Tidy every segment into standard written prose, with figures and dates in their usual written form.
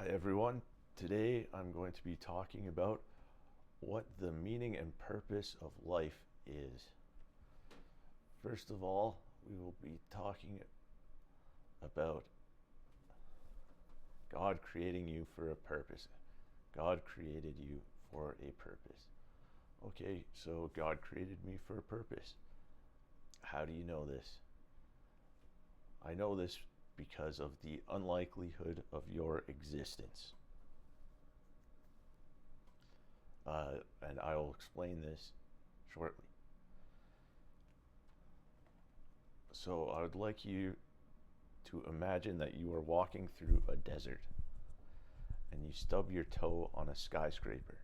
Hi everyone. Today I'm going to be talking about what the meaning and purpose of life is. First of all, we will be talking about God creating you for a purpose. God created you for a purpose. Okay, so God created me for a purpose. How do you know this? I know this because of the unlikelihood of your existence. And I will explain this shortly. So I would like you to imagine that you are walking through a desert and you stub your toe on a skyscraper.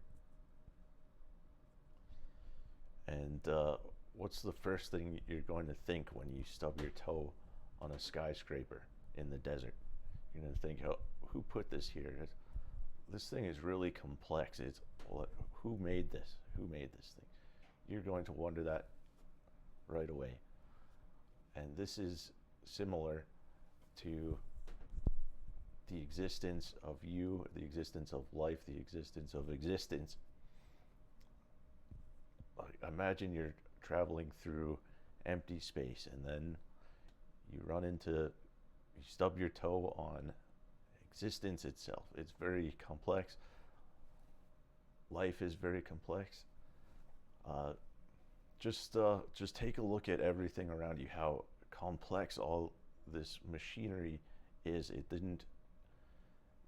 And what's the first thing you're going to think when you stub your toe on a skyscraper in the desert? You're going to think, oh, who put this here? This thing is really complex. Who made this? Who made this thing? You're going to wonder that right away. And this is similar to the existence of you, the existence of life, the existence of existence. Imagine you're traveling through empty space and then you stub your toe on existence itself. It's very complex. Life is very complex. Just take a look at everything around you, how complex all this machinery is.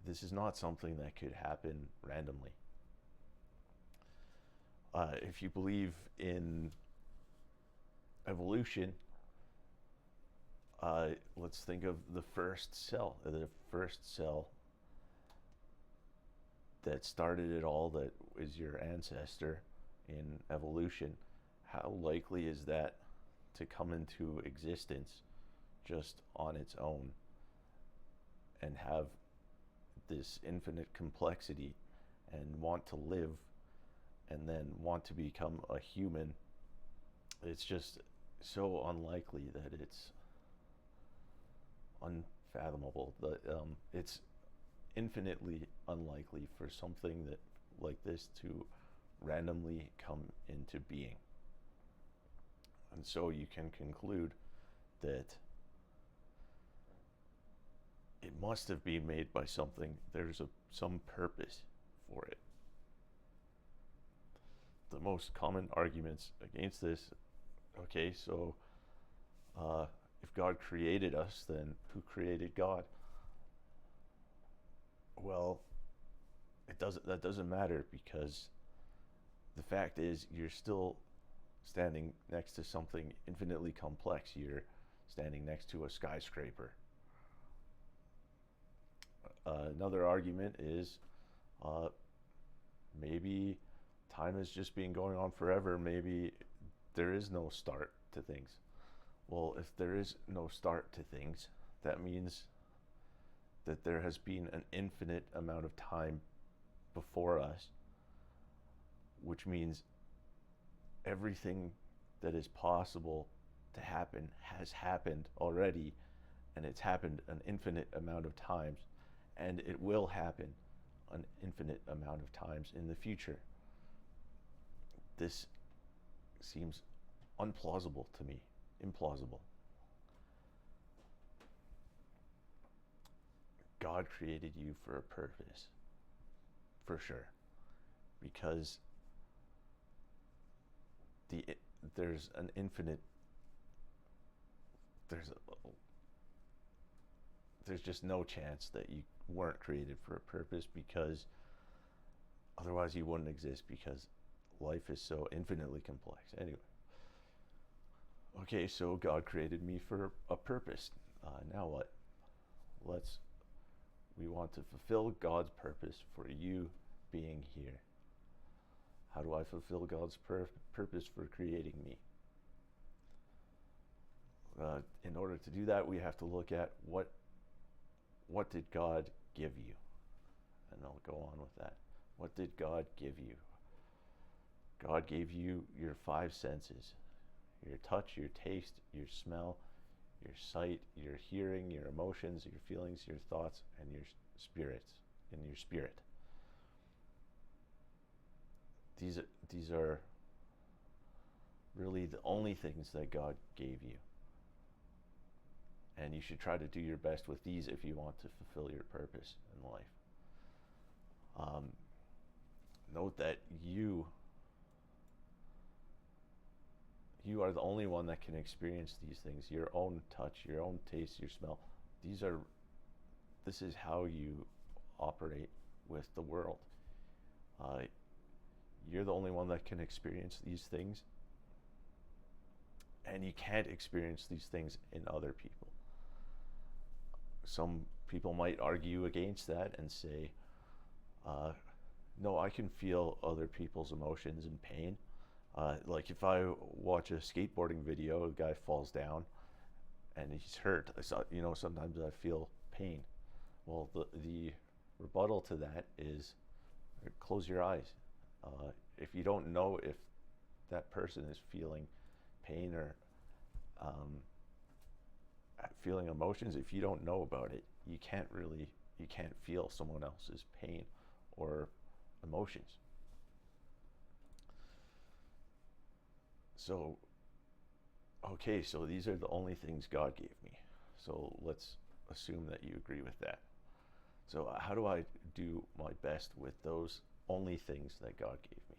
This is not something that could happen randomly. If you believe in evolution, let's think of the first cell. The first cell that started it all, that is your ancestor in evolution. How likely is that to come into existence just on its own and have this infinite complexity and want to live and then want to become a human? It's just so unlikely that it's unfathomable. It's infinitely unlikely for something that like this to randomly come into being. And so you can conclude that it must have been made by something. There's some purpose for it. The most common arguments against this, okay, so if God created us, then who created God? Well, that doesn't matter, because the fact is you're still standing next to something infinitely complex. You're standing next to a skyscraper. Another argument is maybe time has just been going on forever. Maybe there is no start to things. Well, if there is no start to things, that means that there has been an infinite amount of time before us, which means everything that is possible to happen has happened already, and it's happened an infinite amount of times, and it will happen an infinite amount of times in the future. This seems unplausible to me, implausible. God created you for a purpose, for sure, because there's an infinite, there's just no chance that you weren't created for a purpose, because otherwise you wouldn't exist, because life is so infinitely complex. Anyway, okay, so God created me for a purpose. Now what? We want to fulfill God's purpose for you being here. How do I fulfill God's purpose for creating me? In order to do that, we have to look at what did God give you? And I'll go on with that. What did God give you? God gave you your five senses: your touch, your taste, your smell, your sight, your hearing, your emotions, your feelings, your thoughts, and your spirits. in your spirit. These are really the only things that God gave you. And you should try to do your best with these if you want to fulfill your purpose in life. Note that you are the only one that can experience these things. Your own touch, your own taste, your smell. This is how you operate with the world. You're the only one that can experience these things. And you can't experience these things in other people. Some people might argue against that and say, no, I can feel other people's emotions and pain. Like if I watch a skateboarding video, a guy falls down and he's hurt. Sometimes I feel pain. Well, the rebuttal to that is close your eyes. If you don't know if that person is feeling pain or feeling emotions, if you don't know about it, you can't feel someone else's pain or emotions. So these are the only things God gave me. So let's assume that you agree with that. So how do I do my best with those only things that God gave me?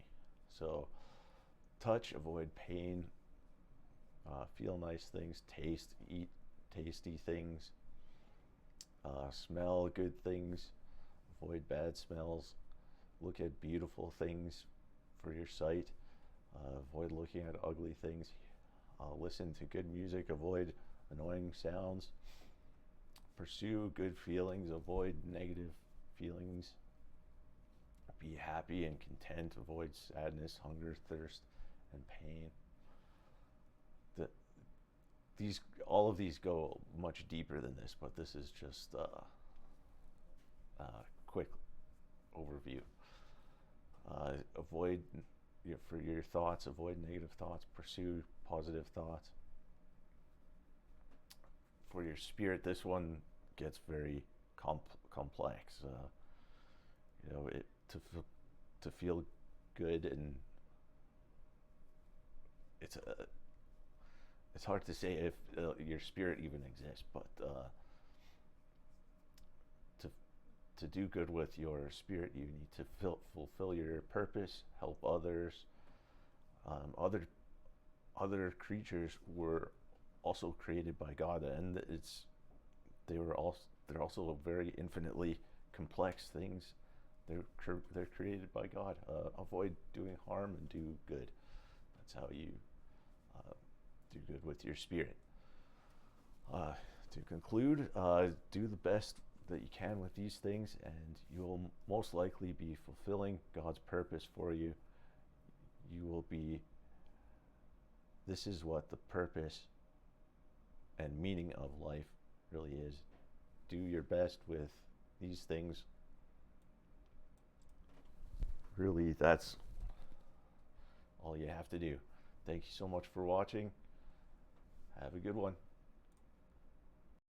So touch, avoid pain, feel nice things, eat tasty things, smell good things, avoid bad smells, look at beautiful things for your sight, avoid looking at ugly things, listen to good music, avoid annoying sounds, pursue good feelings, avoid negative feelings, be happy and content, avoid sadness, hunger, thirst, and pain. All of these go much deeper than this, but this is just a quick overview. For your thoughts, avoid negative thoughts, pursue positive thoughts. For your spirit, this one gets very complex. To feel good, and it's hard to say if your spirit even exists, but to do good with your spirit, you need to fulfill your purpose, help others. Other creatures were also created by God, and they're also very infinitely complex things. They're created by God. Avoid doing harm and do good. That's how you do good with your spirit. To conclude, do the best that you can with these things, and you'll most likely be fulfilling God's purpose for you. This is what the purpose and meaning of life really is. Do your best with these things. Really, that's all you have to do. Thank you so much for watching. Have a good one.